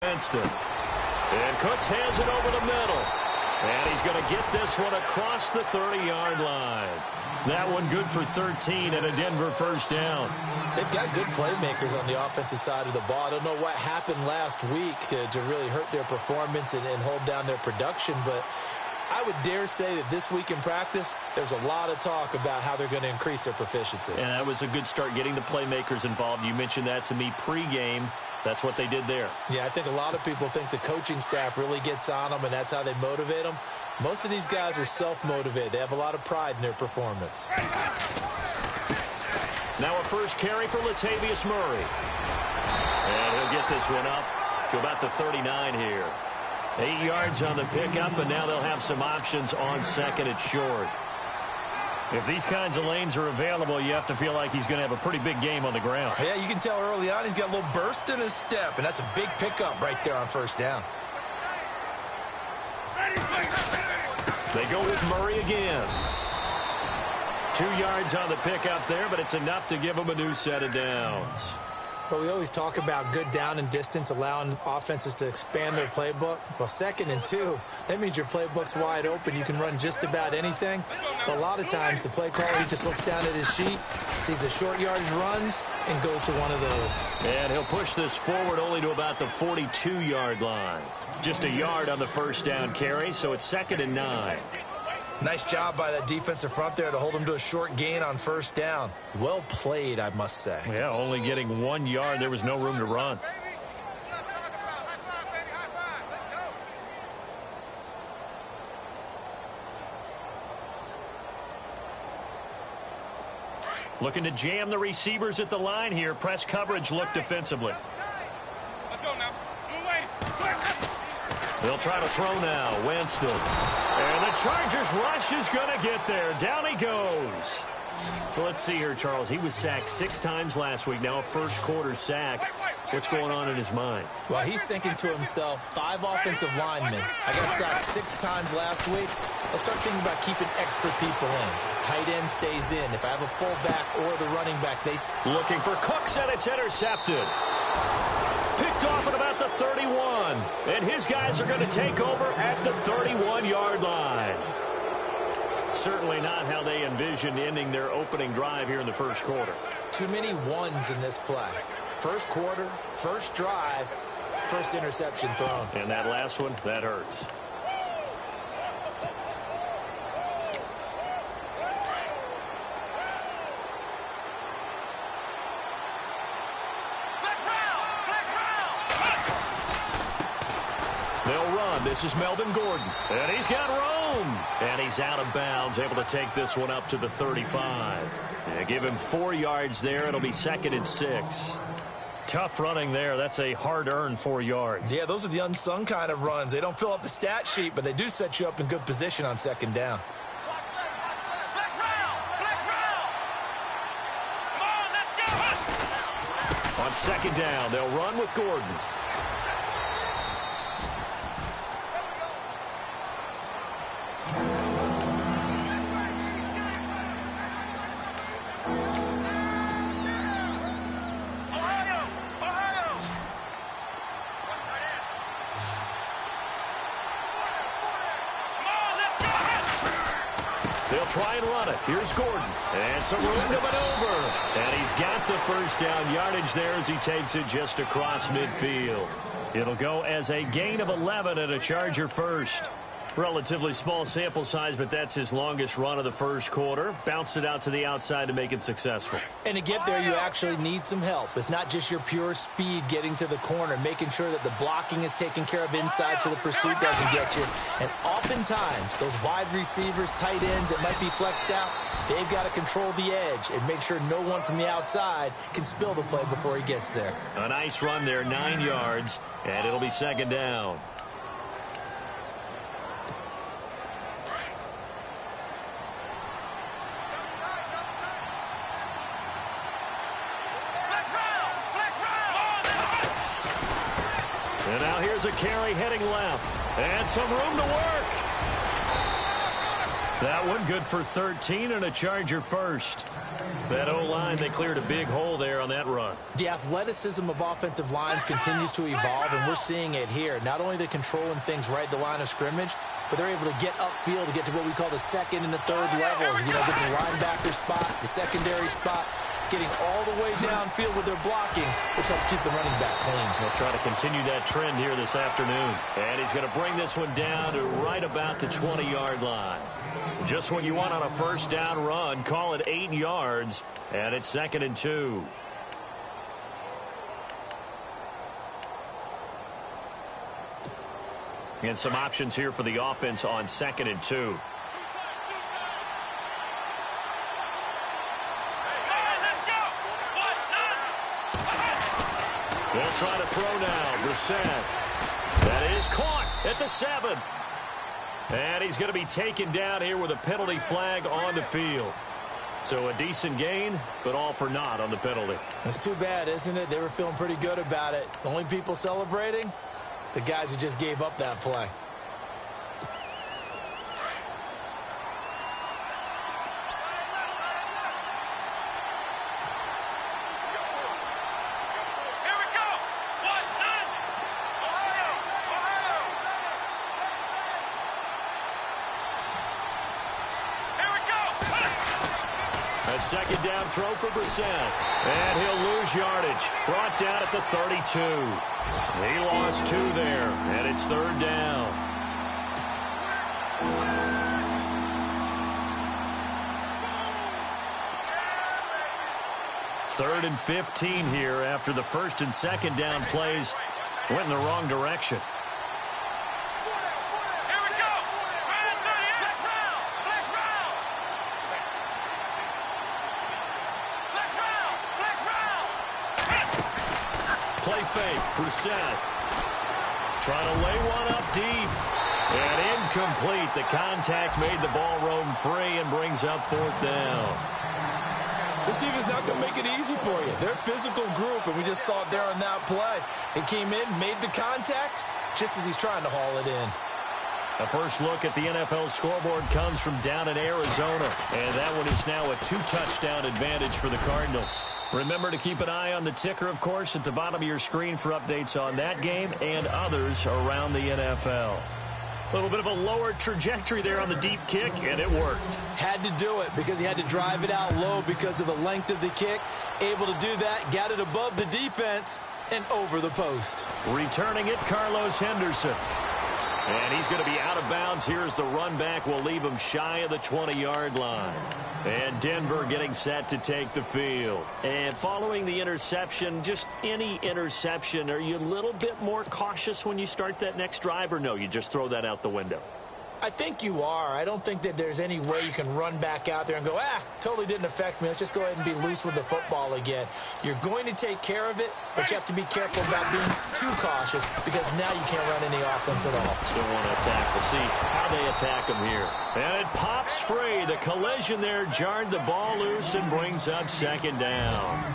Winston. And Cooks hands it over the middle. And he's going to get this one across the 30-yard line. That one good for 13 and a Denver first down. They've got good playmakers on the offensive side of the ball. I don't know what happened last week to really hurt their performance and hold down their production, but I would dare say that this week in practice, there's a lot of talk about how they're going to increase their proficiency. And that was a good start, getting the playmakers involved. You mentioned that to me pregame. That's what they did there. Yeah, I think a lot of people think the coaching staff really gets on them, and that's how they motivate them. Most of these guys are self-motivated. They have a lot of pride in their performance. Now a first carry for Latavius Murray. And he'll get this one up to about the 39 here. 8 yards on the pickup, and now they'll have some options on second and short. If these kinds of lanes are available, you have to feel like he's going to have a pretty big game on the ground. Yeah, you can tell early on he's got a little burst in his step, and that's a big pickup right there on first down. They go with Murray again. 2 yards on the pickup there, but it's enough to give him a new set of downs. But we always talk about good down and distance, allowing offenses to expand their playbook. Well, 2nd and 2, that means your playbook's wide open. You can run just about anything. But a lot of times, the play caller, he just looks down at his sheet, sees the short yardage runs, and goes to one of those. And he'll push this forward only to about the 42-yard line. Just a yard on the first down carry, so it's 2nd and 9. Nice job by that defensive front there to hold him to a short gain on first down. Well played, I must say. Yeah, only getting 1 yard. There was no room to run. Looking to jam the receivers at the line here. Press coverage look defensively. Let's go now. They'll try to throw now. Winston. And the Chargers rush is going to get there. Down he goes. Well, let's see here, Charles. He was sacked 6 times last week. Now a first-quarter sack. What's going on in his mind? Well, he's thinking to himself, 5 offensive linemen. I got sacked 6 times last week. Let's start thinking about keeping extra people in. Tight end stays in. If I have a fullback or the running back, they... Looking for Cooks, and it's intercepted. Picked off at about the 31. And his guys are going to take over at the 31-yard line. Certainly not how they envisioned ending their opening drive here in the first quarter. Too many ones in this play. First quarter, first drive, first interception thrown. And that last one, that hurts. They'll run. This is Melvin Gordon. And he's got room. And he's out of bounds, able to take this one up to the 35. Yeah, give him 4 yards there. It'll be 2nd and 6. Tough running there. That's a hard-earned 4 yards. Yeah, those are the unsung kind of runs. They don't fill up the stat sheet, but they do set you up in good position on 2nd down. On 2nd down, they'll run with Gordon. They'll try and run it. Here's Gordon. And some room to maneuver. And he's got the first down yardage there as he takes it just across midfield. It'll go as a gain of 11 and a Charger first. Relatively small sample size, but that's his longest run of the first quarter. Bounced it out to the outside to make it successful. And to get there, you actually need some help. It's not just your pure speed getting to the corner, making sure that the blocking is taken care of inside so the pursuit doesn't get you. And oftentimes, those wide receivers, tight ends that might be flexed out, they've got to control the edge and make sure no one from the outside can spill the play before he gets there. A nice run there, 9 yards, and it'll be 2nd down. And now here's a carry heading left. And some room to work. That one good for 13 and a Charger first. That O-line, they cleared a big hole there on that run. The athleticism of offensive lines continues to evolve, and we're seeing it here. Not only are they controlling things right at the line of scrimmage, but they're able to get upfield to get to what we call the second and the third levels. You know, get to the linebacker spot, the secondary spot, getting all the way downfield with their blocking, which helps keep the running back clean. They'll try to continue that trend here this afternoon. And he's going to bring this one down to right about the 20-yard line. Just what you want on a first down run. Call it 8 yards, and it's 2nd and 2. And some options here for the offense on 2nd and 2. They'll try to throw now. Brissett. That is caught at the 7. And he's going to be taken down here with a penalty flag on the field. So a decent gain, but all for naught on the penalty. That's too bad, isn't it? They were feeling pretty good about it. The only people celebrating, the guys who just gave up that play. A second down throw for Brissett. And he'll lose yardage. Brought down at the 32. He lost 2 there. And it's 3rd down. Third and 15 here after the first and second down plays went in the wrong direction. Play fake. Brissett trying to lay one up deep. And incomplete. The contact made the ball roam free and brings up 4th down. This team is not going to make it easy for you. They're a physical group, and we just saw it there on that play. It came in, made the contact, just as he's trying to haul it in. A first look at the NFL scoreboard comes from down in Arizona. And that one is now a 2-touchdown advantage for the Cardinals. Remember to keep an eye on the ticker, of course, at the bottom of your screen for updates on that game and others around the NFL. A little bit of a lower trajectory there on the deep kick, and it worked. Had to do it because he had to drive it out low because of the length of the kick. Able to do that, got it above the defense and over the post. Returning it, Carlos Henderson. And he's going to be out of bounds. Here's the run back. We'll leave him shy of the 20-yard line. And Denver getting set to take the field. And following the interception, just any interception, are you a little bit more cautious when you start that next drive, or no, you just throw that out the window? I think you are. I don't think that there's any way you can run back out there and go, totally didn't affect me. Let's just go ahead and be loose with the football again. You're going to take care of it, but you have to be careful about being too cautious because now you can't run any offense at all. Still want to attack. We'll see how they attack him here. And it pops free. The collision there jarred the ball loose and brings up 2nd down.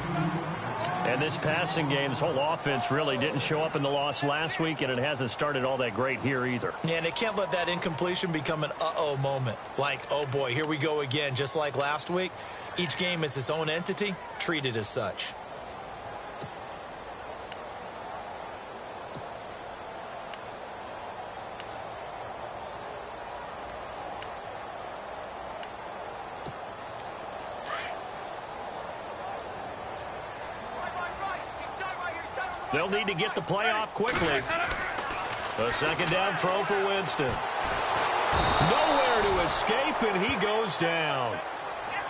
And this passing game, this whole offense really didn't show up in the loss last week, and it hasn't started all that great here either. Yeah, and they can't let that incompletion become an uh-oh moment. Like, oh boy, here we go again, just like last week. Each game is its own entity, treated as such. They'll need to get the play off quickly. A second down throw for Winston. Nowhere to escape, and he goes down.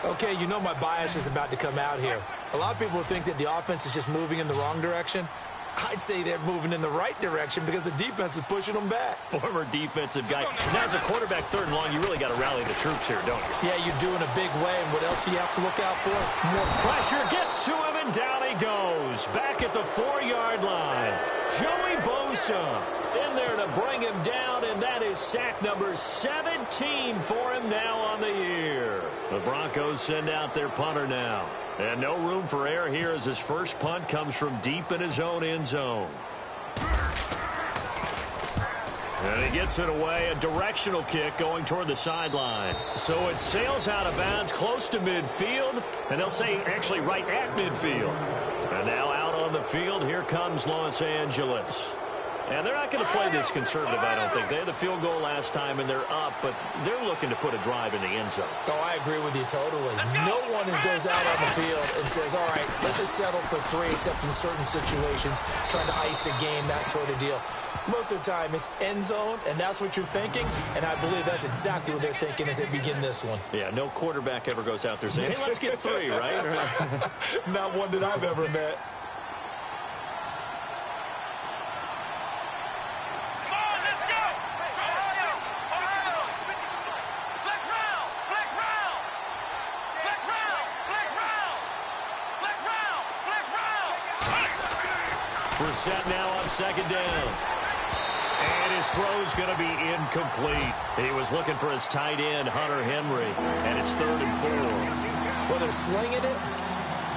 Okay, you know my bias is about to come out here. A lot of people think that the offense is just moving in the wrong direction. I'd say they're moving in the right direction because the defense is pushing them back. Former defensive guy. Now, as a quarterback 3rd and long, you really got to rally the troops here, don't you? Yeah, you do in a big way, and what else do you have to look out for? More pressure gets to him, and down he goes. Back at the 4-yard line. Joey Bosa in there to bring him down, and that is sack number 17 for him now on the year. The Broncos send out their punter now. And no room for error here as his first punt comes from deep in his own end zone. And he gets it away, a directional kick going toward the sideline. So it sails out of bounds close to midfield, and they'll say actually right at midfield. And now out on the field, here comes Los Angeles. And they're not going to play this conservative, I don't think. They had the field goal last time, and they're up, but they're looking to put a drive in the end zone. Oh, I agree with you totally. No one goes out on the field and says, all right, let's just settle for 3, except in certain situations, trying to ice a game, that sort of deal. Most of the time, it's end zone, and that's what you're thinking, and I believe that's exactly what they're thinking as they begin this one. Yeah, no quarterback ever goes out there saying, hey, let's get 3, right? Not one that I've ever met. Brissett now on second down. And his throw's going to be incomplete. He was looking for his tight end, Hunter Henry, and it's 3rd and 4. Well, they're slinging it,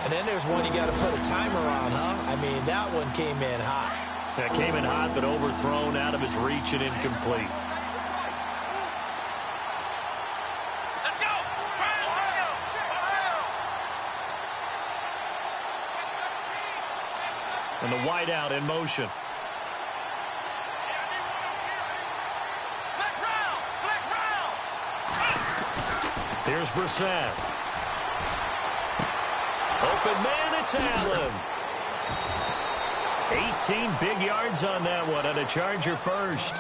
and then there's one you got to put a timer on, huh? I mean, that one came in hot. That came in hot, but overthrown, out of his reach and incomplete. And the wideout in motion. Here's Brissett. Open man, it's Allen. 18 big yards on that one, and a Charger first.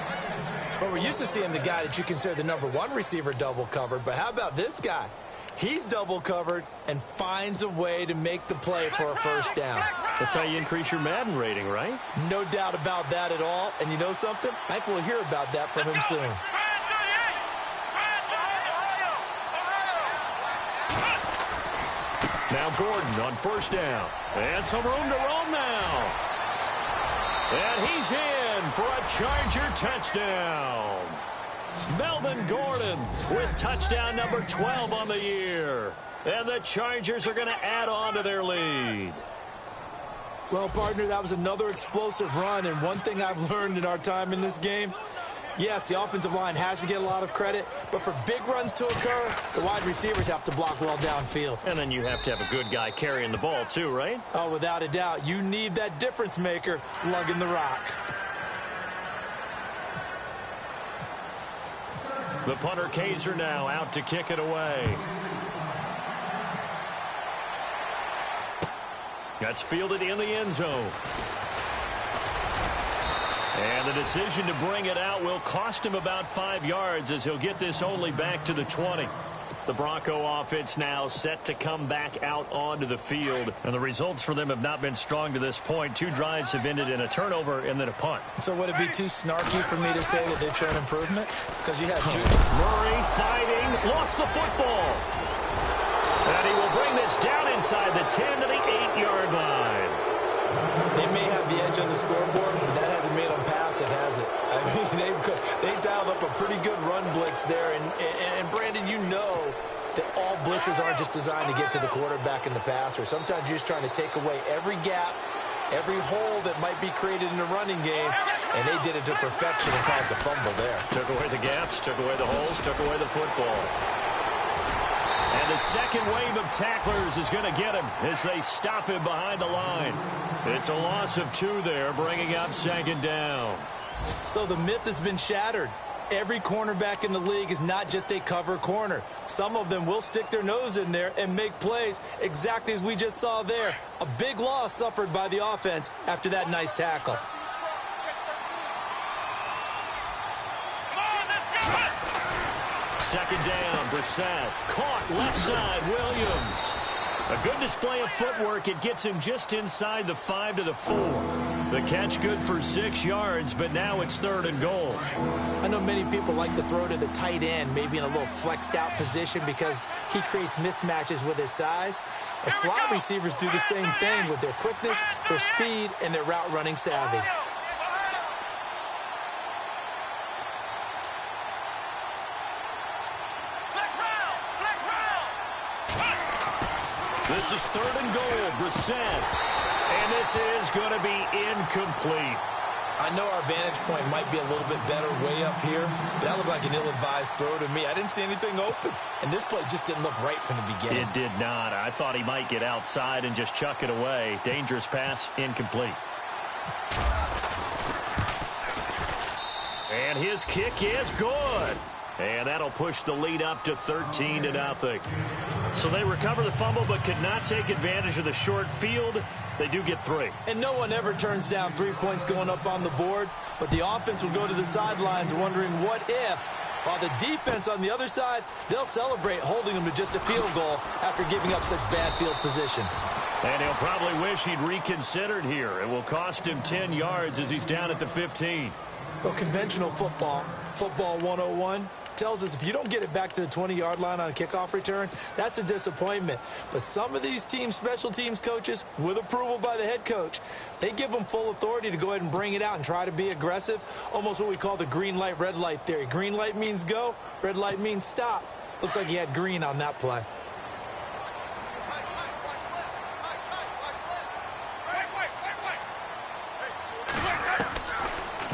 Well, we're used to seeing the guy that you consider the #1 receiver double covered, but how about this guy? He's double covered and finds a way to make the play for a first down. That's how you increase your Madden rating, right? No doubt about that at all. And you know something? I think we'll hear about that from him soon. Now Gordon on first down. And some room to roam now. And he's in for a Charger touchdown. Melvin Gordon with touchdown number 12 on the year. And the Chargers are going to add on to their lead. Well, partner, that was another explosive run. And one thing I've learned in our time in this game, yes, the offensive line has to get a lot of credit, but for big runs to occur, the wide receivers have to block well downfield. And then you have to have a good guy carrying the ball too, right? Oh, without a doubt. You need that difference maker lugging the rock. The punter Kaiser now out to kick it away. That's fielded in the end zone. And the decision to bring it out will cost him about 5 yards as he'll get this only back to the 20. The Bronco offense now set to come back out onto the field. And the results for them have not been strong to this point. 2 drives have ended in a turnover and then a punt. So would it be too snarky for me to say that they've shown improvement? Because you have Murray fighting, lost the football. And he will bring this down inside the 10 to the 8-yard line. They may have the edge on the scoreboard, but that hasn't made them passive, has it? I mean, they've dialed up a pretty good run blitz there. And Brandon, you know that all blitzes aren't just designed to get to the quarterback and the passer. Sometimes you're just trying to take away every gap, every hole that might be created in the running game, and they did it to perfection and caused a fumble there. Took away the gaps, took away the holes, took away the football. And the second wave of tacklers is going to get him as they stop him behind the line. It's a loss of 2 there, bringing up second down. So the myth has been shattered. Every cornerback in the league is not just a cover corner. Some of them will stick their nose in there and make plays exactly as we just saw there. A big loss suffered by the offense after that nice tackle. Second down, Brissett. Caught left side, Williams. A good display of footwork. It gets him just inside the 5 to the 4. The catch good for 6 yards, but now it's 3rd and goal. I know many people like to throw to the tight end, maybe in a little flexed out position because he creates mismatches with his size. The slot receivers do the same thing with their quickness, their speed, and their route running savvy. This is 3rd and goal, Brissett. And this is going to be incomplete. I know our vantage point might be a little bit better way up here, but that looked like an ill-advised throw to me. I didn't see anything open, and this play just didn't look right from the beginning. It did not. I thought he might get outside and just chuck it away. Dangerous pass, incomplete. And his kick is good. And that'll push the lead up to 13-0. So they recover the fumble but could not take advantage of the short field. They do get 3. And no one ever turns down 3 points going up on the board, but the offense will go to the sidelines wondering what if, while the defense on the other side, they'll celebrate holding them to just a field goal after giving up such bad field position. And he'll probably wish he'd reconsidered here. It will cost him 10 yards as he's down at the 15. Well, conventional football 101, tells us if you don't get it back to the 20-yard line on a kickoff return, that's a disappointment. But some of these teams, special teams coaches, with approval by the head coach, they give them full authority to go ahead and bring it out and try to be aggressive, almost what we call the green light, red light theory. Green light means go, red light means stop. Looks like he had green on that play.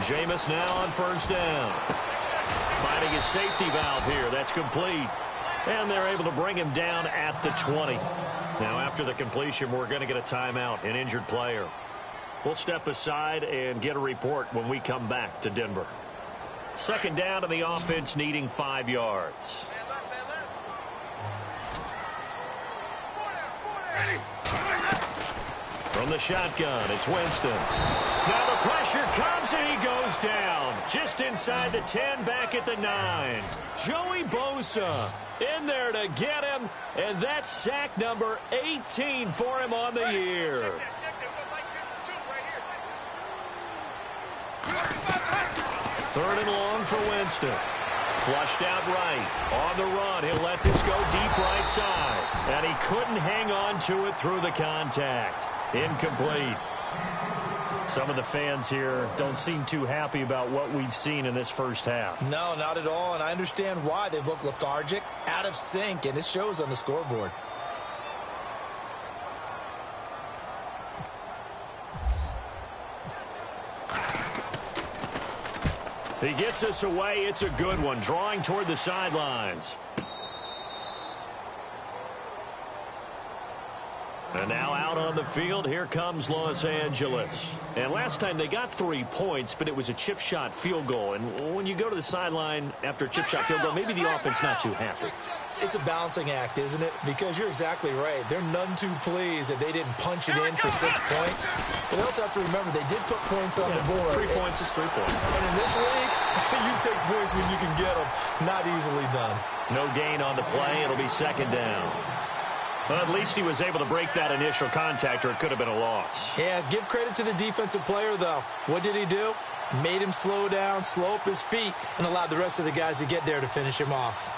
Jameis now on first down. Finding his safety valve here. That's complete. And they're able to bring him down at the 20. Now, after the completion, we're going to get a timeout, an injured player. We'll step aside and get a report when we come back to Denver. Second down to the offense, needing 5 yards. From the shotgun, it's Winston. Now the pressure comes and he goes down. Just inside the 10, back at the 9. Joey Bosa in there to get him, and that's sack number 18 for him on the year. Third and long for Winston. Flushed out right. On the run, he'll let this go deep right side. And he couldn't hang on to it through the contact. Incomplete. Some of the fans here don't seem too happy about what we've seen in this first half. No, not at all, and I understand why. They've looked lethargic, out of sync, and it shows on the scoreboard. He gets us away. It's a good one. Drawing toward the sidelines. And now out on the field, here comes Los Angeles. And last time they got 3 points, but it was a chip shot field goal. And when you go to the sideline after a chip shot field goal, maybe the offense not too happy. It's a balancing act, isn't it? Because you're exactly right. They're none too pleased that they didn't punch it in for 6 points. But they also have to remember they did put points on the board. 3 points is 3 points. And in this league, you take points when you can get them. Not easily done. No gain on the play. It'll be second down. But at least he was able to break that initial contact, or it could have been a loss. Yeah, give credit to the defensive player, though. What did he do? Made him slow down, slow up his feet, and allowed the rest of the guys to get there to finish him off.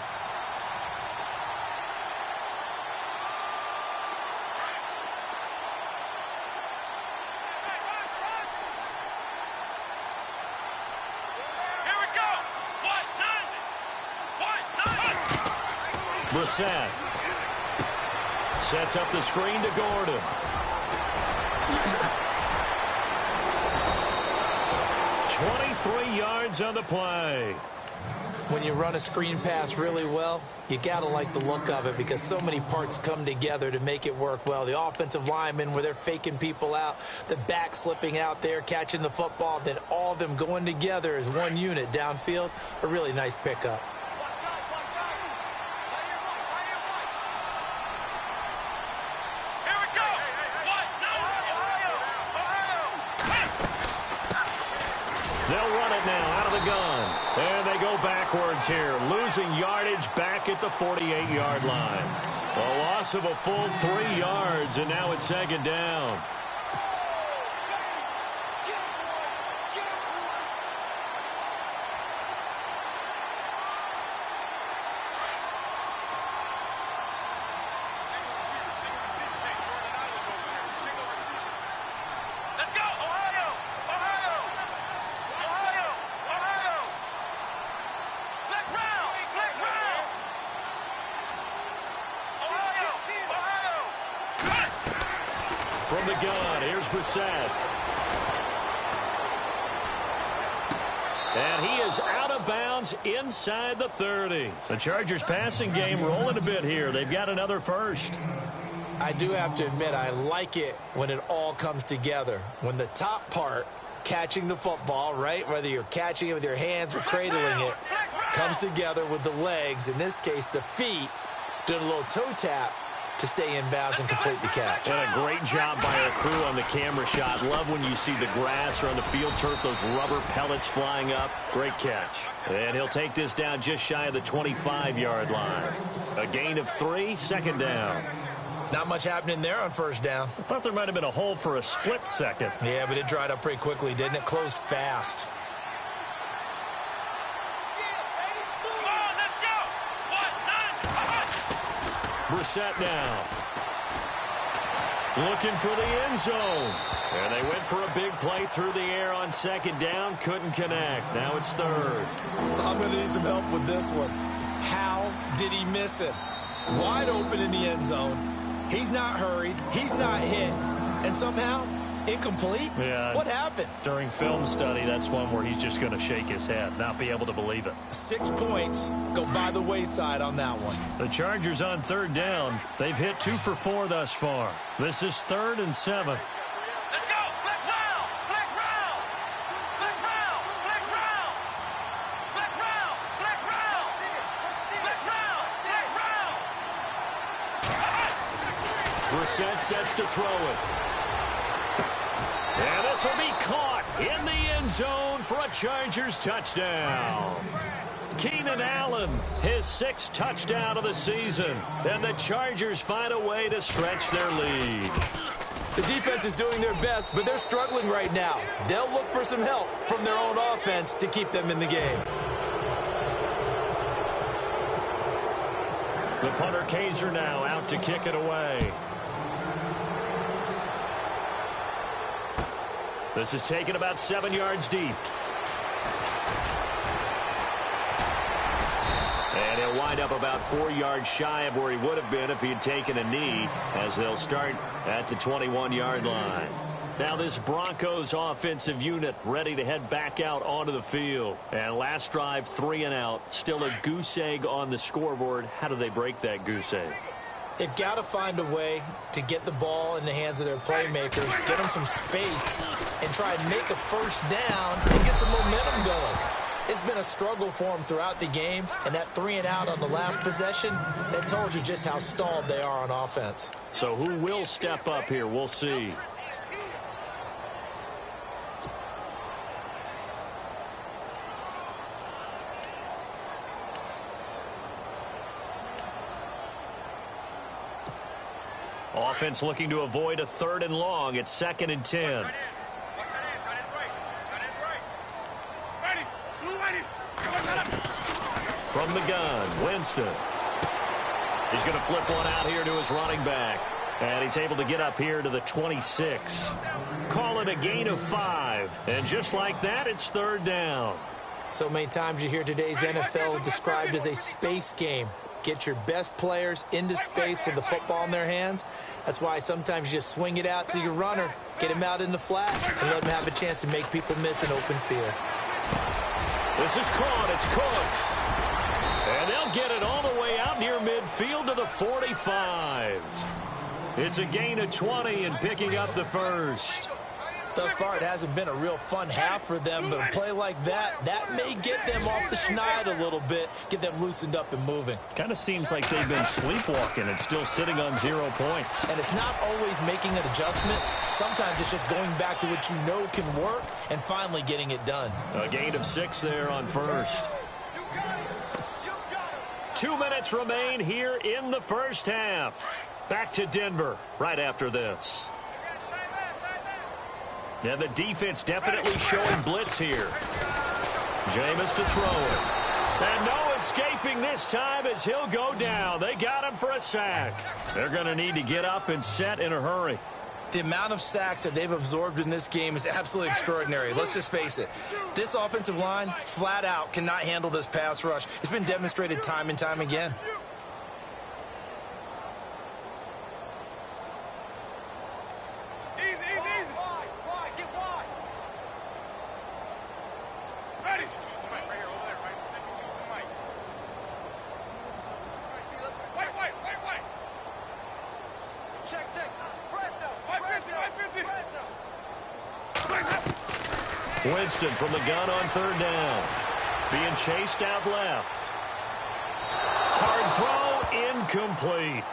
Brissett sets up the screen to Gordon. yards on the play. When you run a screen pass really well, you got to like the look of it because so many parts come together to make it work well. The offensive linemen where they're faking people out, the back slipping out there, catching the football, then all of them going together as one unit downfield. A really nice pickup. They'll run it now out of the gun. And they go backwards here, losing yardage back at the 48-yard line. A loss of a full 3 yards, and now it's second down. From the gun, here's Brissett. And he is out of bounds inside the 30. The Chargers passing game rolling a bit here. They've got another first. I do have to admit, I like it when it all comes together. When the top part, catching the football, right, whether you're catching it with your hands or cradling it, comes together with the legs, in this case the feet, doing a little toe tap to stay in bounds and complete the catch. And a great job by our crew on the camera shot. Love when you see the grass or on the field turf, those rubber pellets flying up. Great catch. And he'll take this down just shy of the 25-yard line. A gain of 3, second down. Not much happening there on first down. I thought there might have been a hole for a split second. Yeah, but it dried up pretty quickly, didn't it? Closed fast. Brissett now. Looking for the end zone. And they went for a big play through the air on second down. Couldn't connect. Now it's third. I'm going to need some help with this one. How did he miss it? Wide open in the end zone. He's not hurried. He's not hit. And somehow, incomplete? Yeah. What happened? During film study, that's one where he's just going to shake his head, not be able to believe it. 6 points go by the wayside on that one. The Chargers on third down. They've hit 2 for 4 thus far. This is 3rd and 7. Let's go! Flex round! Flex round! Flex round! Flex round! Flex round! Flex round! Flex round! Flex round! Brissett sets to throw it. And this will be caught in the end zone for a Chargers touchdown. Keenan Allen, his 6th touchdown of the season. And the Chargers find a way to stretch their lead. The defense is doing their best, but they're struggling right now. They'll look for some help from their own offense to keep them in the game. The punter Kaiser now out to kick it away. This is taken about 7 yards deep. And he'll wind up about 4 yards shy of where he would have been if he had taken a knee, as they'll start at the 21-yard line. Now this Broncos offensive unit ready to head back out onto the field. And last drive, 3 and out. Still a goose egg on the scoreboard. How do they break that goose egg? They've got to find a way to get the ball in the hands of their playmakers, get them some space, and try and make a first down and get some momentum going. It's been a struggle for them throughout the game, and that 3 and out on the last possession, that told you just how stalled they are on offense. So who will step up here? We'll see. Offense looking to avoid a 3rd and long. It's 2nd and 10. From the gun, Winston. He's going to flip one out here to his running back. And he's able to get up here to the 26. Call it a gain of 5. And just like that, it's 3rd down. So many times you hear today's NFL described as a space game. Get your best players into space with the football in their hands. That's why sometimes you just swing it out to your runner, get him out in the flat, and let him have a chance to make people miss an open field. This is caught. It's Cooks. And they'll get it all the way out near midfield to the 45. It's a gain of 20 and picking up the first. Thus far, it hasn't been a real fun half for them, but a play like that may get them off the schneid a little bit, get them loosened up and moving. Kind of seems like they've been sleepwalking and still sitting on 0 points. And it's not always making an adjustment. Sometimes it's just going back to what you know can work and finally getting it done. A gain of 6 there on first. 2 minutes remain here in the first half. Back to Denver right after this. And the defense definitely showing blitz here. Jameis to throw it. And no escaping this time as he'll go down. They got him for a sack. They're going to need to get up and set in a hurry. The amount of sacks that they've absorbed in this game is absolutely extraordinary. Let's just face it. This offensive line, flat out, cannot handle this pass rush. It's been demonstrated time and time again. Easy. Wide. Get wide. Ready. Winston from the gun on third down. Being chased out left. Hard throw, incomplete.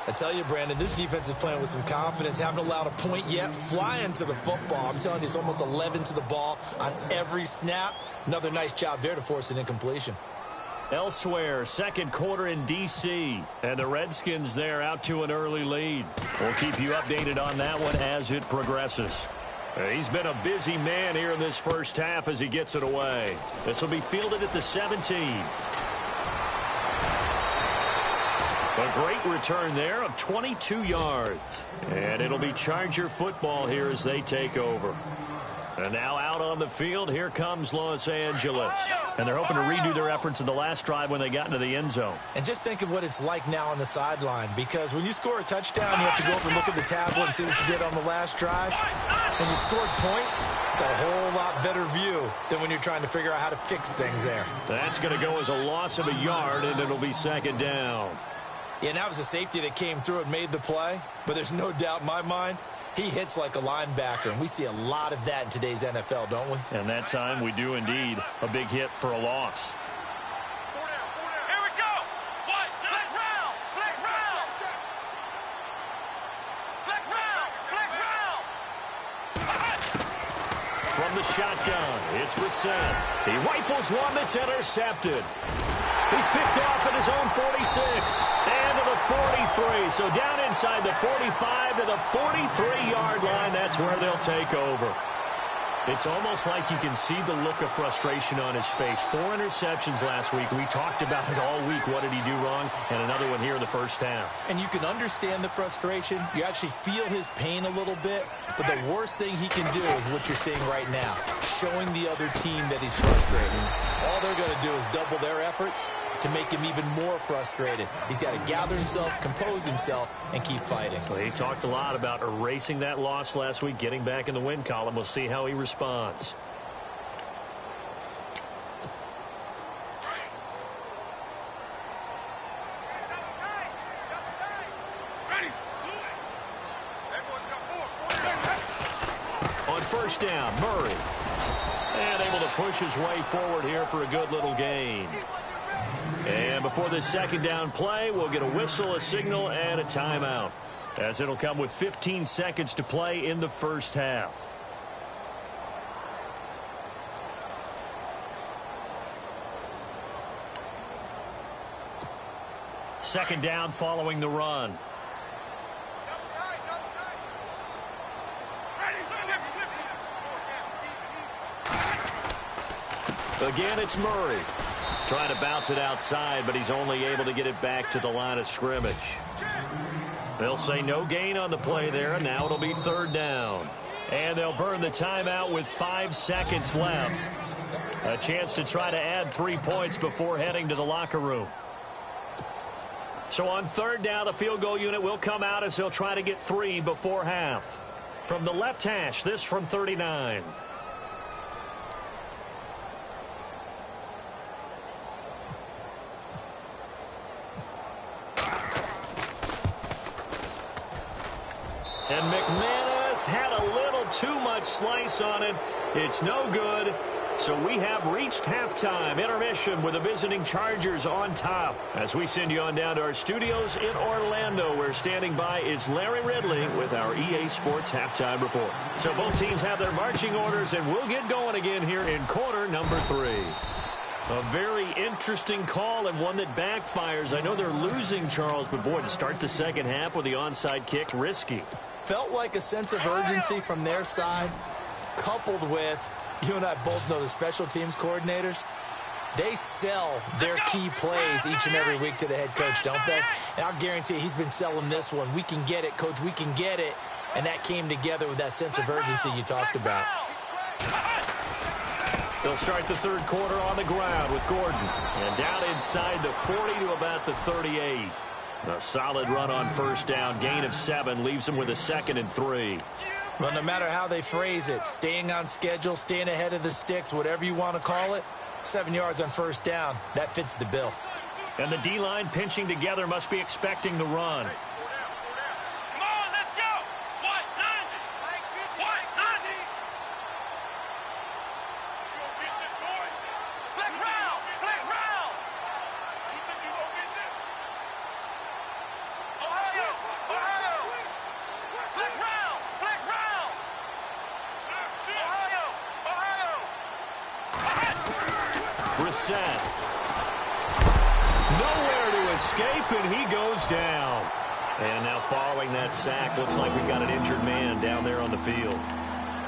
I tell you, Brandon, this defense is playing with some confidence. Haven't allowed a point yet. Flying to the football. I'm telling you, it's almost 11 to the ball on every snap. Another nice job there to force an incompletion. Elsewhere, second quarter in D.C. And the Redskins there out to an early lead. We'll keep you updated on that one as it progresses. He's been a busy man here in this first half as he gets it away. This will be fielded at the 17. A great return there of 22 yards. And it'll be Charger football here as they take over. And now out on the field, here comes Los Angeles. And they're hoping to redo their efforts in the last drive when they got into the end zone. And just think of what it's like now on the sideline, because when you score a touchdown, you have to go over and look at the tablet and see what you did on the last drive. When you scored points, it's a whole lot better view than when you're trying to figure out how to fix things there. That's going to go as a loss of a yard, and it'll be second down. Yeah, and that was a safety that came through and made the play, but there's no doubt in my mind, he hits like a linebacker, and we see a lot of that in today's NFL, don't we? And that time we do indeed. A big hit for a loss. Here we go. What? Flex round. Flex round. Flex round. Flex round. From the shotgun, it's Brissett. He rifles one that's intercepted. He's picked off at his own 46 and to the 43. So down inside the 45 to the 43-yard line. That's where they'll take over. It's almost like you can see the look of frustration on his face. 4 interceptions last week. We talked about it all week. What did he do wrong? And another one here in the first half. And you can understand the frustration. You actually feel his pain a little bit. But the worst thing he can do is what you're seeing right now, showing the other team that he's frustrated. All they're going to do is double their efforts to make him even more frustrated. He's got to gather himself, compose himself, and keep fighting. Well, he talked a lot about erasing that loss last week, getting back in the win column. We'll see how he responds. On first down, Murray. And able to push his way forward here for a good little gain. And before this second down play, we'll get a whistle, a signal, and a timeout, as it'll come with 15 seconds to play in the first half. Second down following the run. Again, it's Murray. Trying to bounce it outside, but he's only able to get it back to the line of scrimmage. They'll say no gain on the play there, and now it'll be third down. And they'll burn the timeout with 5 seconds left. A chance to try to add 3 points before heading to the locker room. So on third down, the field goal unit will come out as they'll try to get 3 before half. From the left hash, this from 39. And McManus had a little too much slice on it. It's no good. So we have reached halftime. Intermission with the visiting Chargers on top. As we send you on down to our studios in Orlando, where standing by is Larry Ridley with our EA Sports Halftime Report. So both teams have their marching orders, and we'll get going again here in quarter number 3. A very interesting call and one that backfires. I know they're losing, Charles, but boy, to start the second half with the onside kick, risky. Felt like a sense of urgency from their side, coupled with, you and I both know the special teams coordinators, they sell their key plays each and every week to the head coach, don't they? And I'll guarantee he's been selling this one. We can get it, coach, we can get it. And that came together with that sense of urgency you talked about. They'll start the third quarter on the ground with Gordon. And down inside the 40 to about the 38. A solid run on first down. Gain of 7 leaves them with a 2nd and 3. Well, no matter how they phrase it, staying on schedule, staying ahead of the sticks, whatever you want to call it, 7 yards on first down, that fits the bill. And the D-line pinching together must be expecting the run. Come on, let's go. 190. 190. Flex round. Flex round. You think you gonna get this? Ohio. Ohio. Flex round. Flex round. Ohio. Ohio. Brissett. Nowhere to escape, and he goes down. And now following that sack, looks like we've got an injured man down there on the field.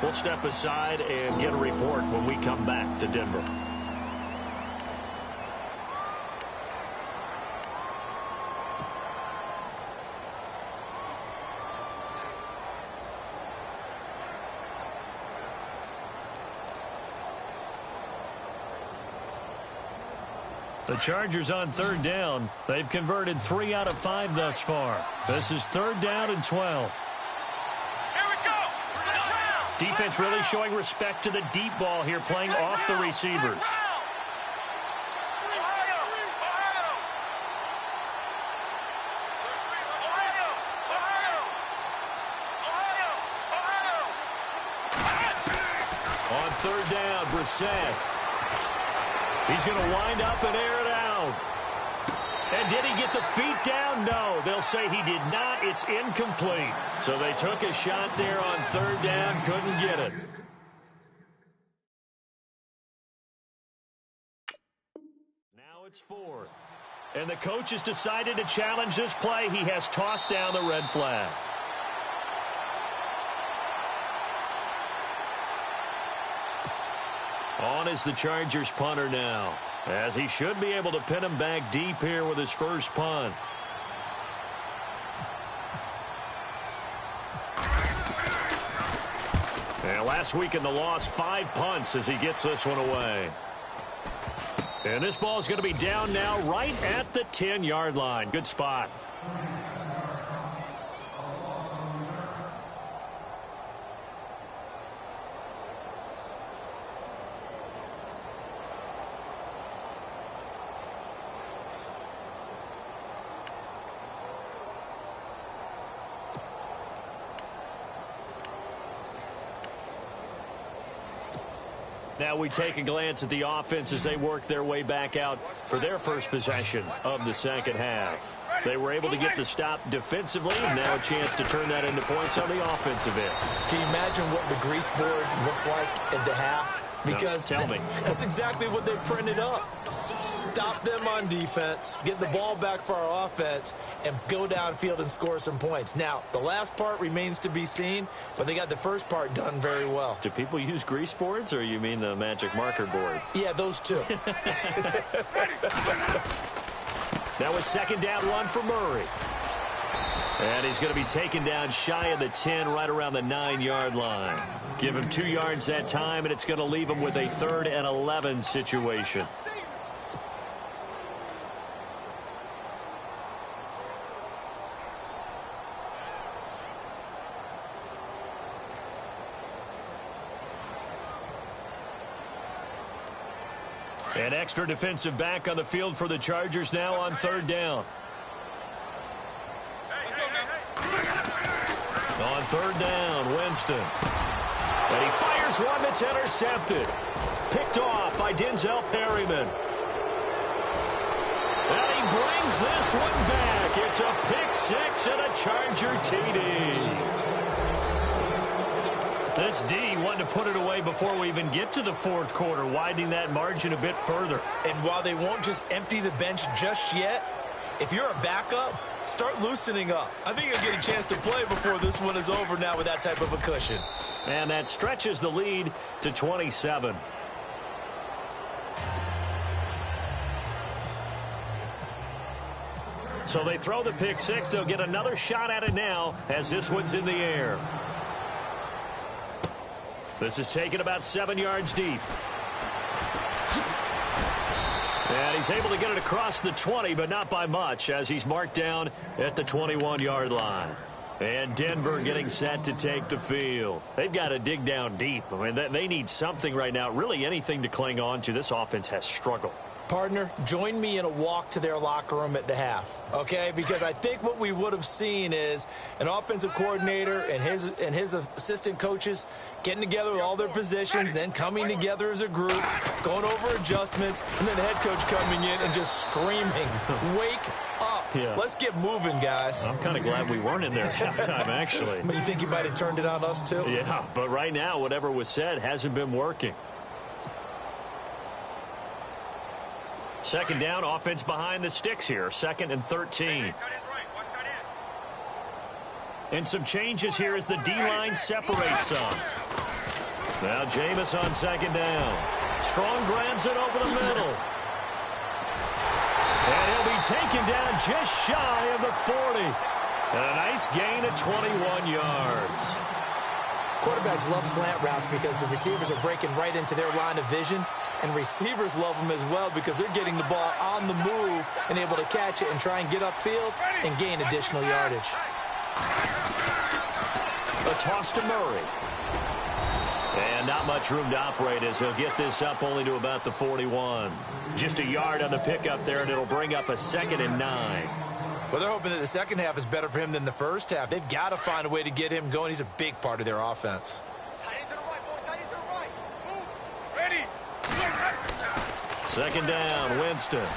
We'll step aside and get a report when we come back to Denver. The Chargers on third down. They've converted 3 out of 5 thus far. This is 3rd down and 12. Here we go. Defense really showing respect to the deep ball here, playing off the receivers. On 3rd down, Brissett. He's going to wind up and air it out. And did he get the feet down? No. They'll say he did not. It's incomplete. So they took a shot there on 3rd down. Couldn't get it. Now it's 4th. And the coach has decided to challenge this play. He has tossed down the red flag. On is the Chargers punter now, as he should be able to pin him back deep here with his first punt. And last week in the loss, 5 punts as he gets this one away. And this ball is going to be down now right at the 10-yard line. Good spot. Now we take a glance at the offense as they work their way back out for their first possession of the second half. They were able to get the stop defensively, and now a chance to turn that into points on the offensive end. Can you imagine what the grease board looks like at the half? Because no, tell me. That's exactly what they printed up. Stop them on defense, get the ball back for our offense, and go downfield and score some points. Now, the last part remains to be seen, but they got the first part done very well. Do people use grease boards, or you mean the magic marker boards? Yeah, those two. That was 2nd down 1 for Murray. And he's going to be taken down shy of the 10, right around the 9-yard line. Give him 2 yards that time, and it's going to leave him with a 3rd and 11 situation. An extra defensive back on the field for the Chargers now on 3rd down. On 3rd down, Winston. And he fires one that's intercepted. Picked off by Denzel Perryman. And he brings this one back. It's a pick 6 and a Charger TD. This D wanted to put it away before we even get to the 4th quarter, widening that margin a bit further. And while they won't just empty the bench just yet, if you're a backup, start loosening up. I think you'll get a chance to play before this one is over now with that type of a cushion. And that stretches the lead to 27. So they throw the pick 6. They'll get another shot at it now as this one's in the air. This is taken about 7 yards deep. And he's able to get it across the 20, but not by much, as he's marked down at the 21-yard line. And Denver getting set to take the field. They've got to dig down deep. I mean, they need something right now, really anything to cling on to. This offense has struggled. Partner, join me in a walk to their locker room at the half, okay? Because I think what we would have seen is an offensive coordinator and his assistant coaches getting together with all their positions, then coming together as a group, going over adjustments, and then the head coach coming in and just screaming, "Wake up. Yeah. Let's get moving, guys." I'm kind of glad we weren't in there at halftime, actually. But you think you might have turned it on us, too? Yeah, but right now, whatever was said hasn't been working. Second down, offense behind the sticks here. 2nd and 13. And some changes here as the D-line separates some. Now Jameis on 2nd down. Strong grabs it over the middle. And he'll be taken down just shy of the 40. And a nice gain of 21 yards. Quarterbacks love slant routes because the receivers are breaking right into their line of vision. And receivers love them as well because they're getting the ball on the move and able to catch it and try and get upfield and gain additional yardage. A toss to Murray. And not much room to operate as he'll get this up only to about the 41. Just a yard on the pickup there, and it'll bring up a 2nd and 9. Well, they're hoping that the second half is better for him than the first half. They've got to find a way to get him going. He's a big part of their offense. Second down, Winston.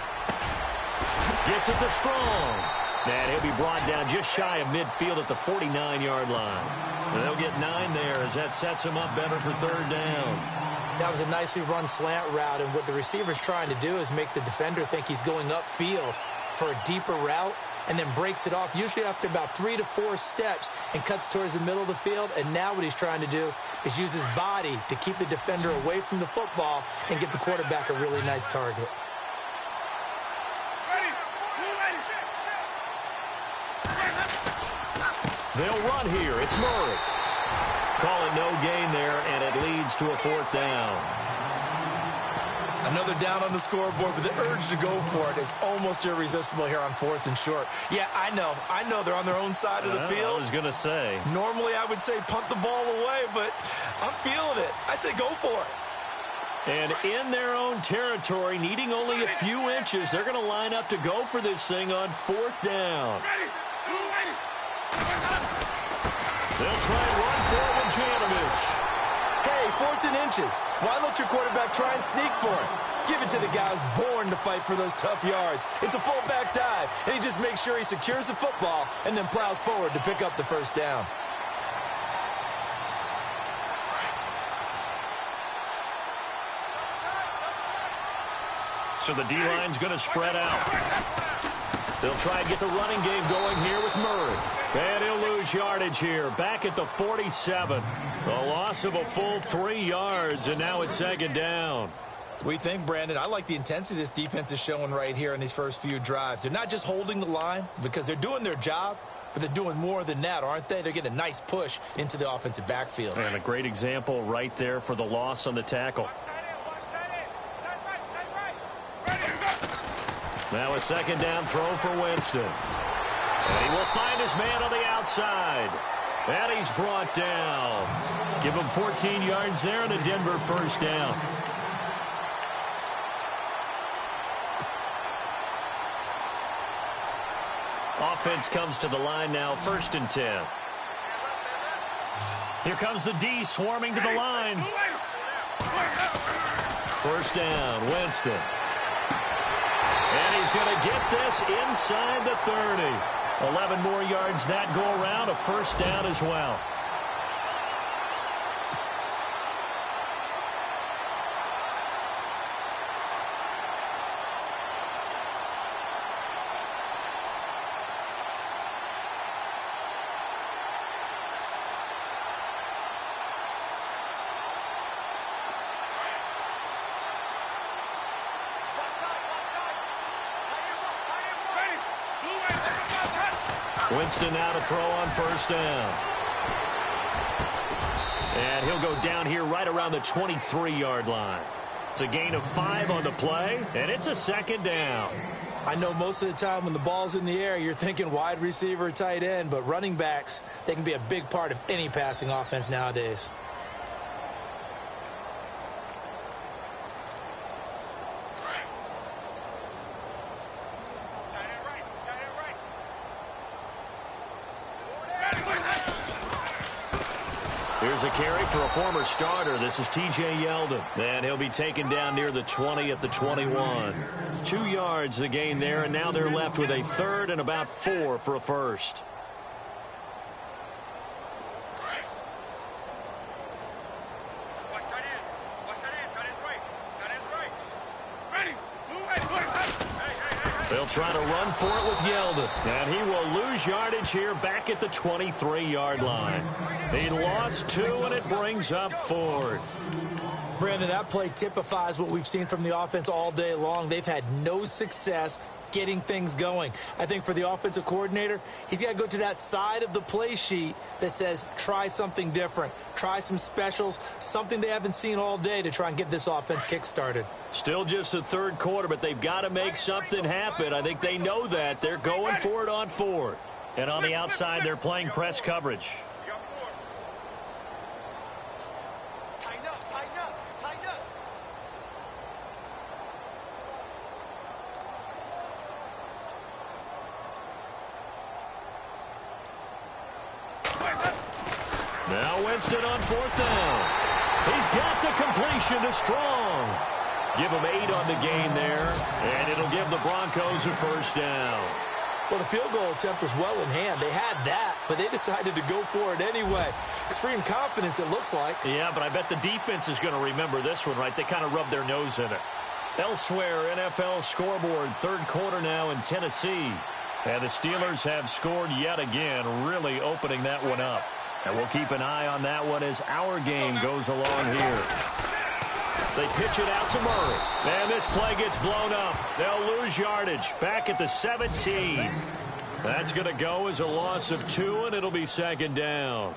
Gets it to Strong. And he'll be brought down just shy of midfield at the 49-yard line. And they'll get 9 there as that sets him up better for 3rd down. That was a nicely run slant route, and what the receiver's trying to do is make the defender think he's going upfield for a deeper route and then breaks it off, usually after about 3 to 4 steps, and cuts towards the middle of the field. And now what he's trying to do is use his body to keep the defender away from the football and get the quarterback a really nice target. They'll run here. It's Murray. Call it no gain there, and it leads to a 4th down. Another down on the scoreboard, but the urge to go for it is almost irresistible here on 4th and short. Yeah, I know they're on their own side of the field. I was going to say. Normally I would say punt the ball away, but I'm feeling it. I say go for it. And in their own territory, needing only a few inches, they're going to line up to go for this thing on 4th down. They'll try and run for it with Janovich. Hey, 4th and inches. Why let your quarterback try and sneak for it? Give it to the guy who's born to fight for those tough yards. It's a fullback dive, and he just makes sure he secures the football and then plows forward to pick up the 1st down. So the D-line's going to spread out. They'll try and get the running game going here with Murray. And he'll lose yardage here. Back at the 47. A loss of a full 3 yards, and now it's 2nd down. We think, Brandon, I like the intensity this defense is showing right here in these first few drives. They're not just holding the line because they're doing their job, but they're doing more than that, aren't they? They're getting a nice push into the offensive backfield. And a great example right there for the loss on the tackle. Now a 2nd down throw for Winston. And he will find his man on the outside. And he's brought down. Give him 14 yards there and a Denver 1st down. Offense comes to the line now, 1st and 10. Here comes the D swarming to the line. 1st down, Winston. And he's going to get this inside the 30. 11 more yards that go around, a 1st down as well. Winston now to throw on 1st down. And he'll go down here right around the 23-yard line. It's a gain of 5 on the play, and it's a 2nd down. I know most of the time when the ball's in the air, you're thinking wide receiver or tight end, but running backs, they can be a big part of any passing offense nowadays. Here's a carry for a former starter. This is T.J. Yeldon, and he'll be taken down near the 20 at the 21. 2 yards the gain there, and now they're left with a third and about 4 for a first. They'll try to run for it with Yeldon, and he will lose yardage here back at the 23-yard line. He lost 2, and it brings up 4th. Brandon, that play typifies what we've seen from the offense all day long. They've had no success getting things going. I think for the offensive coordinator, he's got to go to that side of the play sheet that says try something different, try some specials, something they haven't seen all day to try and get this offense kick-started. Still just the third quarter, but they've got to make something happen. I think they know that. They're going for it on 4th. And on the outside, they're playing press coverage. Now Winston on 4th down. He's got the completion to Strong. Give him 8 on the gain there, and it'll give the Broncos a first down. Well, the field goal attempt was well in hand. They had that, but they decided to go for it anyway. Extreme confidence, it looks like. Yeah, but I bet the defense is going to remember this one, right? They kind of rubbed their nose in it. Elsewhere, NFL scoreboard, third quarter now in Tennessee. And the Steelers have scored yet again, really opening that one up. And we'll keep an eye on that one as our game goes along here. They pitch it out to Murray. And this play gets blown up. They'll lose yardage back at the 17. That's going to go as a loss of 2, and it'll be second down.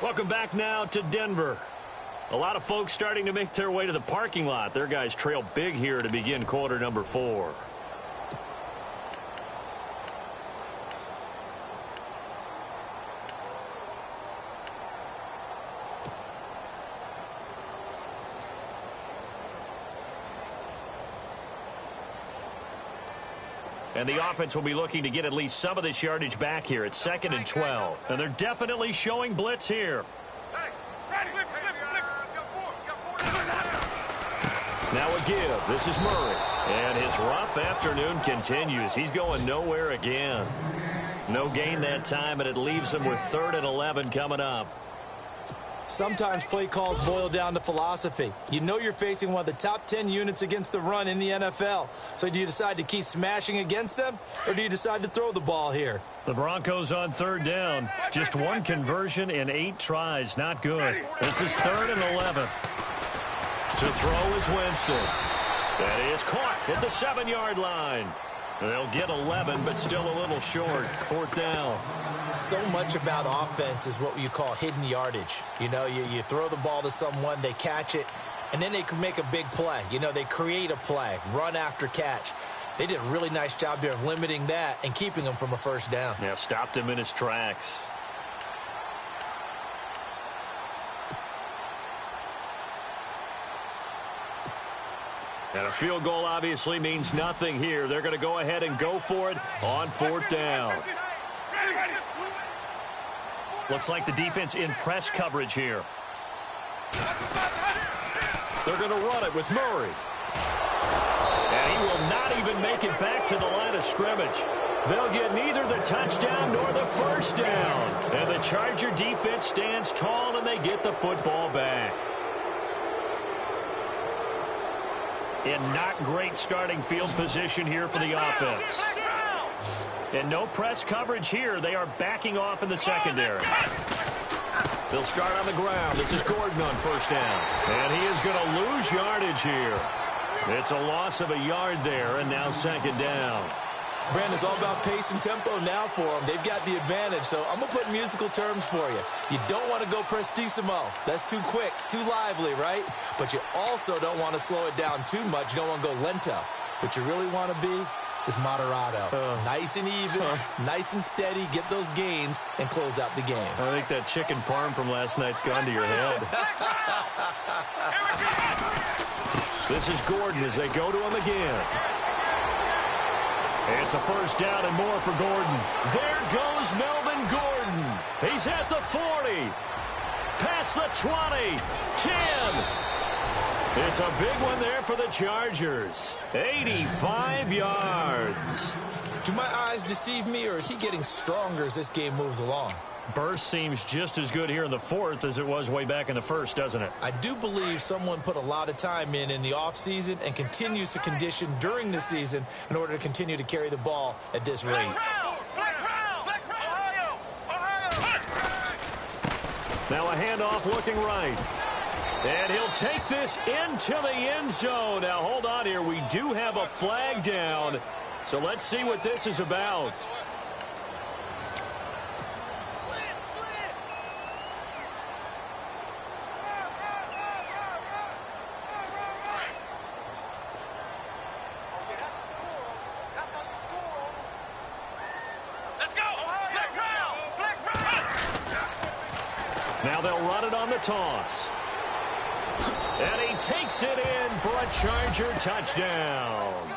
Welcome back now to Denver. A lot of folks starting to make their way to the parking lot. Their guys trail big here to begin quarter number 4. And the offense will be looking to get at least some of this yardage back here. It's 2nd and 12. And they're definitely showing blitz here. Now a give. This is Murray. And his rough afternoon continues. He's going nowhere again. No gain that time, and it leaves him with 3rd and 11 coming up. Sometimes play calls boil down to philosophy. You know you're facing one of the top 10 units against the run in the NFL. So do you decide to keep smashing against them, or do you decide to throw the ball here? The Broncos on 3rd down. Just 1 conversion in 8 tries. Not good. This is 3rd and 11. To throw is Winston. That is caught at the 7-yard line. They'll get 11, but still a little short. 4th down. So much about offense is what you call hidden yardage. You know, you throw the ball to someone, they catch it, and then they can make a big play. You know, they create a play, run after catch. They did a really nice job there of limiting that and keeping him from a first down. Yeah, stopped him in his tracks. And a field goal obviously means nothing here. They're going to go ahead and go for it on 4th down. Looks like the defense in press coverage here. They're going to run it with Murray. And he will not even make it back to the line of scrimmage. They'll get neither the touchdown nor the first down. And the Charger defense stands tall, and they get the football back. In not great starting field position here for the offense. And no press coverage here. They are backing off in the secondary. They'll start on the ground. This is Gordon on 1st down. And he is going to lose yardage here. It's a loss of a yard there, and now 2nd down. Brandon, it's all about pace and tempo now for them. They've got the advantage, so I'm going to put musical terms for you. You don't want to go prestissimo. That's too quick, too lively, right? But you also don't want to slow it down too much. You don't want to go lento. What you really want to be is moderato. Nice and even, nice and steady, get those gains, and close out the game. I think that chicken parm from last night's gone to your head. This is Gordon as they go to him again. It's a first down and more for Gordon. There goes Melvin Gordon. He's at the 40. Past the 20. 10. It's a big one there for the Chargers. 85 yards. Do my eyes deceive me, or is he getting stronger as this game moves along? Burst seems just as good here in the fourth as it was way back in the first, doesn't it? I do believe someone put a lot of time in the offseason and continues to condition during the season in order to continue to carry the ball at this rate. Now a handoff looking right. And he'll take this into the end zone. Now, hold on here. We do have a flag down. So let's see what this is about. Now they'll run it on the toss. And he takes it in for a Charger touchdown.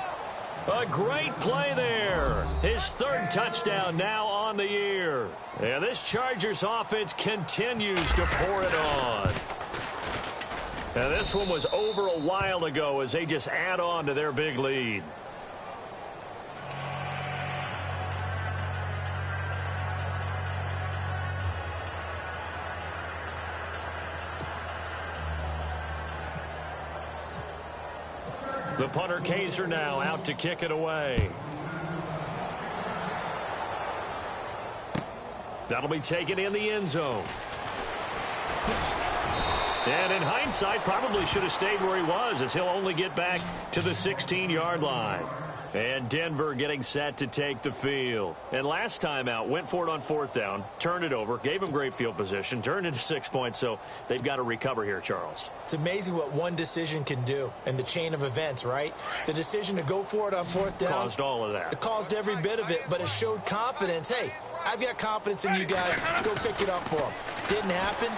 A great play there. His third touchdown now on the year. And this Chargers offense continues to pour it on. Now this one was over a while ago as they just add on to their big lead. The punter Kaiser now out to kick it away. That'll be taken in the end zone. And in hindsight, probably should have stayed where he was, as he'll only get back to the 16-yard line. And Denver getting set to take the field. And last time out, went for it on fourth down, turned it over, gave him great field position, turned into 6 points, so they've got to recover here, Charles. It's amazing what one decision can do in the chain of events, right? The decision to go for it on fourth down caused all of that. It caused every bit of it, but it showed confidence. Hey, I've got confidence in you guys. Go pick it up for them. Didn't happen.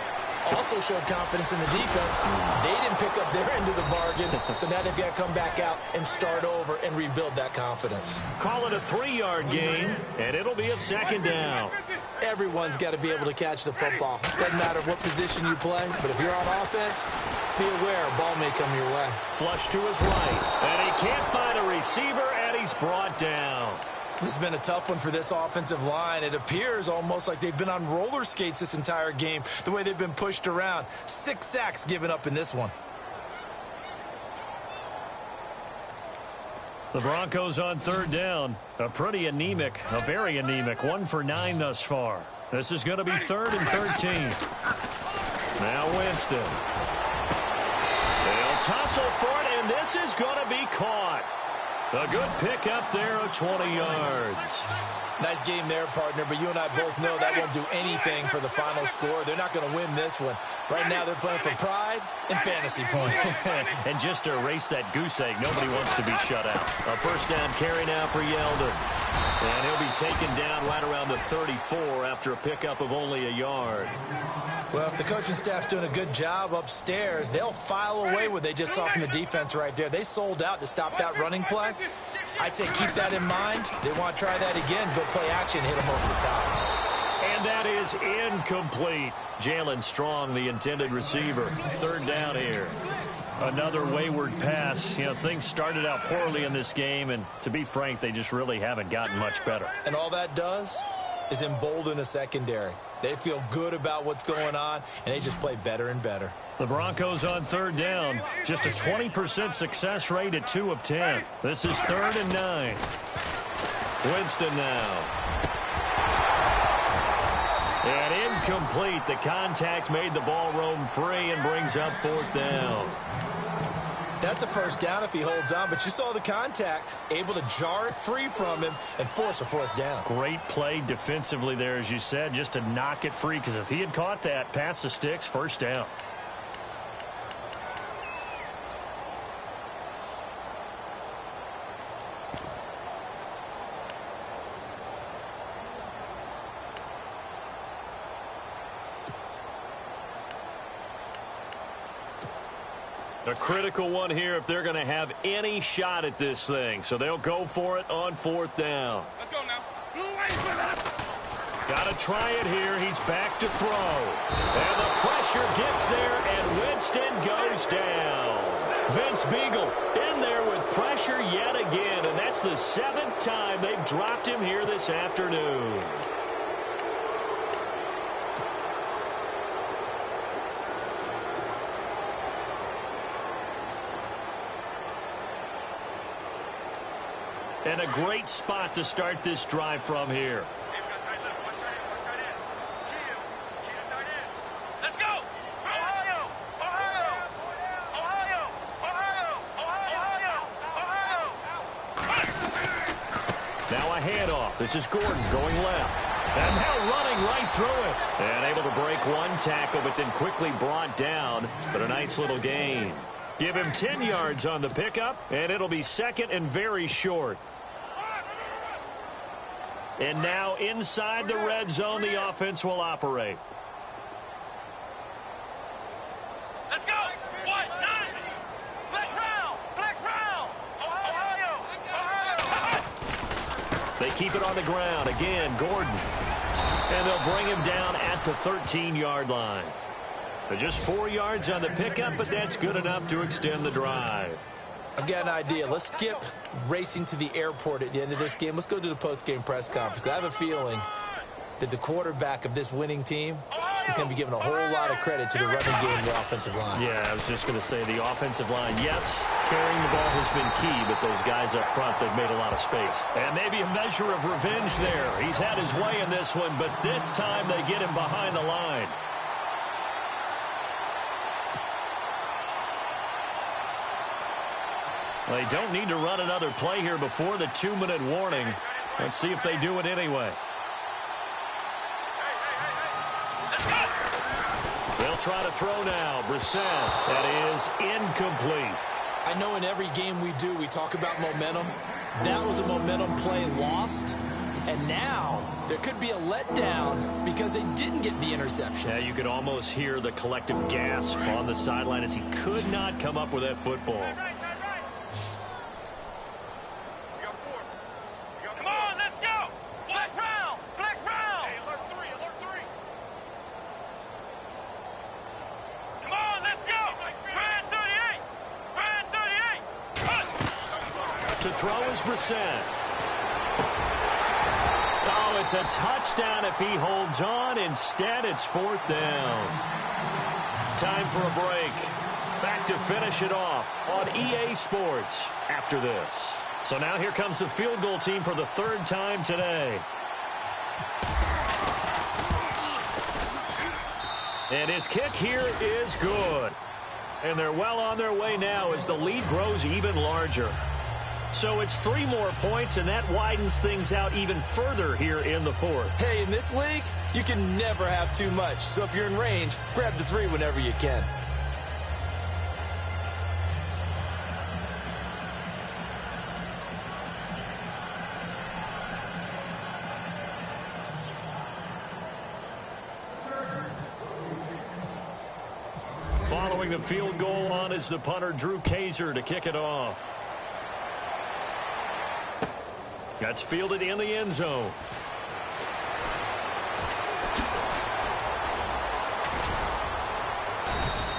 Also showed confidence in the defense. They didn't pick up their end of the bargain, so now they've got to come back out and start over and rebuild that confidence. Call it a 3-yard gain, and it'll be a second down. Everyone's got to be able to catch the football. Doesn't matter what position you play, but if you're on offense, be aware a ball may come your way. Flush to his right, and he can't find a receiver, and he's brought down. This has been a tough one for this offensive line. It appears almost like they've been on roller skates this entire game, the way they've been pushed around. 6 sacks given up in this one. The Broncos on third down. A very anemic, 1 for 9 thus far. This is going to be 3rd and 13. Now Winston. They'll tussle for it, and this is going to be caught. A good pickup there of 20 yards. Nice game there, partner, but you and I both know that won't do anything for the final score. They're not going to win this one. Right now they're playing for pride and fantasy points. And just to erase that goose egg, nobody wants to be shut out. A first down carry now for Yeldon. And he'll be taken down right around the 34 after a pickup of only a yard. Well, if the coaching staff's doing a good job upstairs, they'll file away what they just saw from the defense right there. They sold out to stop that running play. I'd say keep that in mind. They want to try that again. Go play action, hit them over the top. And that is incomplete. Jalen Strong, the intended receiver. 3rd down here. Another wayward pass. You know, things started out poorly in this game, and to be frank, they just really haven't gotten much better. And all that does is embolden a secondary. They feel good about what's going on, and they just play better and better. The Broncos on 3rd down. Just a 20% success rate at 2 of 10. This is 3rd and 9. Winston now. And incomplete. The contact made the ball roam free and brings up 4th down. That's a first down if he holds on, but you saw the contact. Able to jar it free from him and force a fourth down. Great play defensively there, as you said, just to knock it free, because if he had caught that, past the sticks, first down. A critical one here if they're going to have any shot at this thing. So they'll go for it on fourth down. Let's go now. Blue wave with us. Got to try it here. He's back to throw. And the pressure gets there, and Winston goes down. Vince Beagle in there with pressure yet again, and that's the 7th time they've dropped him here this afternoon. And a great spot to start this drive from here. Let's go. Ohio. Ohio. Ohio. Ohio. Ohio. Now a handoff. This is Gordon going left. And now running right through it. And able to break one tackle, but then quickly brought down. But a nice little gain. Give him 10 yards on the pickup, and it'll be second and very short. And now inside the red zone, the offense will operate. Let's go. What? Flex round. Flex round. Ohio. Ohio. They keep it on the ground. Again, Gordon. And they'll bring him down at the 13-yard line. Just 4 yards on the pickup, but that's good enough to extend the drive. I've got an idea. Let's skip racing to the airport at the end of this game. Let's go to the post-game press conference. I have a feeling that the quarterback of this winning team is going to be given a whole lot of credit to the running game and the offensive line. Yeah, I was just going to say the offensive line, yes, carrying the ball has been key, but those guys up front, they've made a lot of space. And maybe a measure of revenge there. He's had his way in this one, but this time they get him behind the line. They don't need to run another play here before the 2-minute warning. Let's see if they do it anyway. They'll try to throw now. Brissett. That is incomplete. I know in every game we do, we talk about momentum. That was a momentum play lost. And now there could be a letdown because they didn't get the interception. Yeah, you could almost hear the collective gasp on the sideline as he could not come up with that football. To throw is Brissett. Oh, it's a touchdown if he holds on. Instead, it's fourth down. Time for a break. Back to finish it off on EA Sports after this. So now here comes the field goal team for the 3rd time today. And his kick here is good. And they're well on their way now as the lead grows even larger. So it's 3 more points, and that widens things out even further here in the 4th. Hey, in this league, you can never have too much. So if you're in range, grab the 3 whenever you can. Following the field goal on is the punter, Drew Kaiser, to kick it off. That's fielded in the end zone.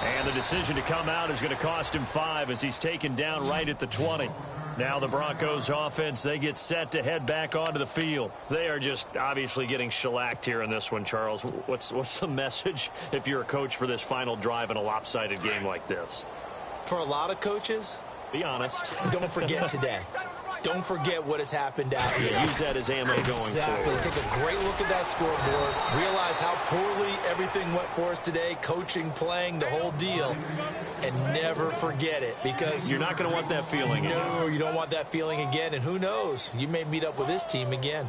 And the decision to come out is going to cost him 5 as he's taken down right at the 20. Now the Broncos offense, they get set to head back onto the field. They are just obviously getting shellacked here in this one, Charles. What's the message if you're a coach for this final drive in a lopsided game like this? For a lot of coaches, be honest. don't forget today. don't forget what has happened out here. Use that as ammo going Exactly. forward. Take a great look at that scoreboard. Realize how poorly everything went for us today. Coaching, playing, the whole deal. And never forget it, because You're not going to want that feeling again. no, you don't want that feeling again. And who knows? You may meet up with this team again.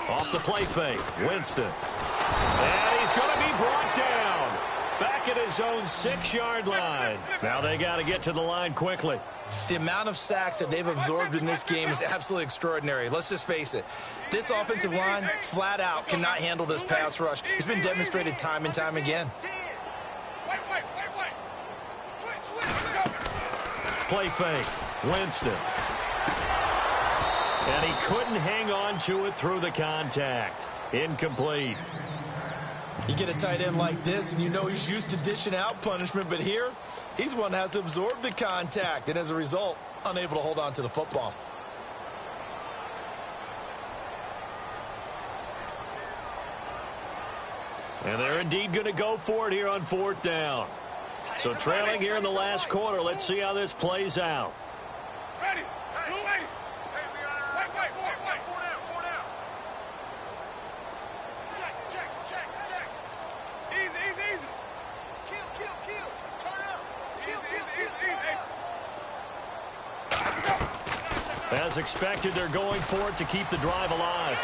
Off the play fake, Winston. And he's going to be brought down. Back at his own 6-yard line. Now they got to get to the line quickly. The amount of sacks that they've absorbed in this game is absolutely extraordinary. Let's just face it. This offensive line, flat out, cannot handle this pass rush. It's been demonstrated time and time again. Play fake, Winston. And he couldn't hang on to it through the contact. Incomplete. You get a tight end like this, and you know he's used to dishing out punishment, but here, he's one that has to absorb the contact, and as a result, unable to hold on to the football. And they're indeed going to go for it here on 4th down. So trailing here in the last quarter. Let's see how this plays out. Ready. Wait. Four down. Check. Easy. Kill. Turn it up. Kill. As expected, they're going for it to keep the drive alive.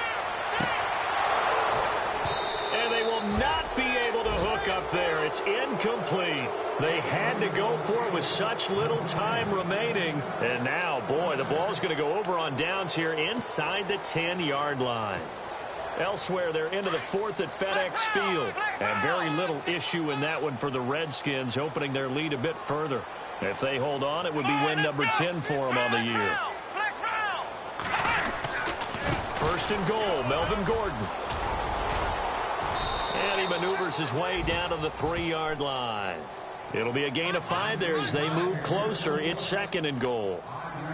And they will not be able to hook up there. It's incomplete. They had to go for it with such little time remaining. And now, boy, the ball's going to go over on downs here inside the 10-yard line. Elsewhere, they're into the 4th at FedEx Field. And very little issue in that one for the Redskins, opening their lead a bit further. If they hold on, it would be win number 10 for them on the year. 1st and goal, Melvin Gordon. And he maneuvers his way down to the 3-yard line. It'll be a gain of 5 there as they move closer. It's 2nd and goal.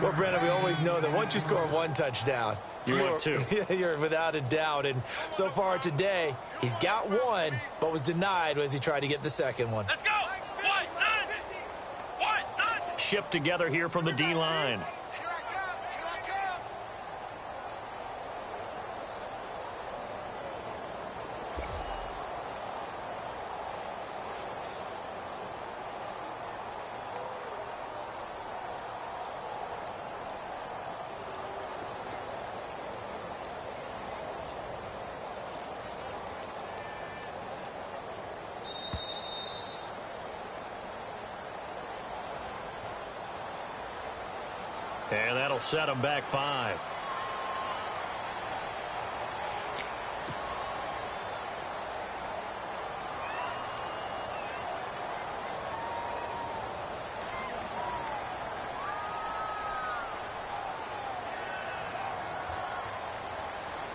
Well, Brandon, we always know that once you score 1 touchdown, want 2. You're without a doubt. And so far today, he's got 1, but was denied as he tried to get the 2nd one. Let's go. One. Shift together here from the D-line. Here I come. And that'll set them back 5.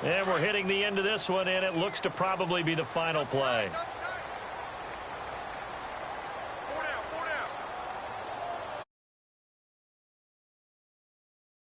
And we're hitting the end of this one, and it looks to probably be the final play.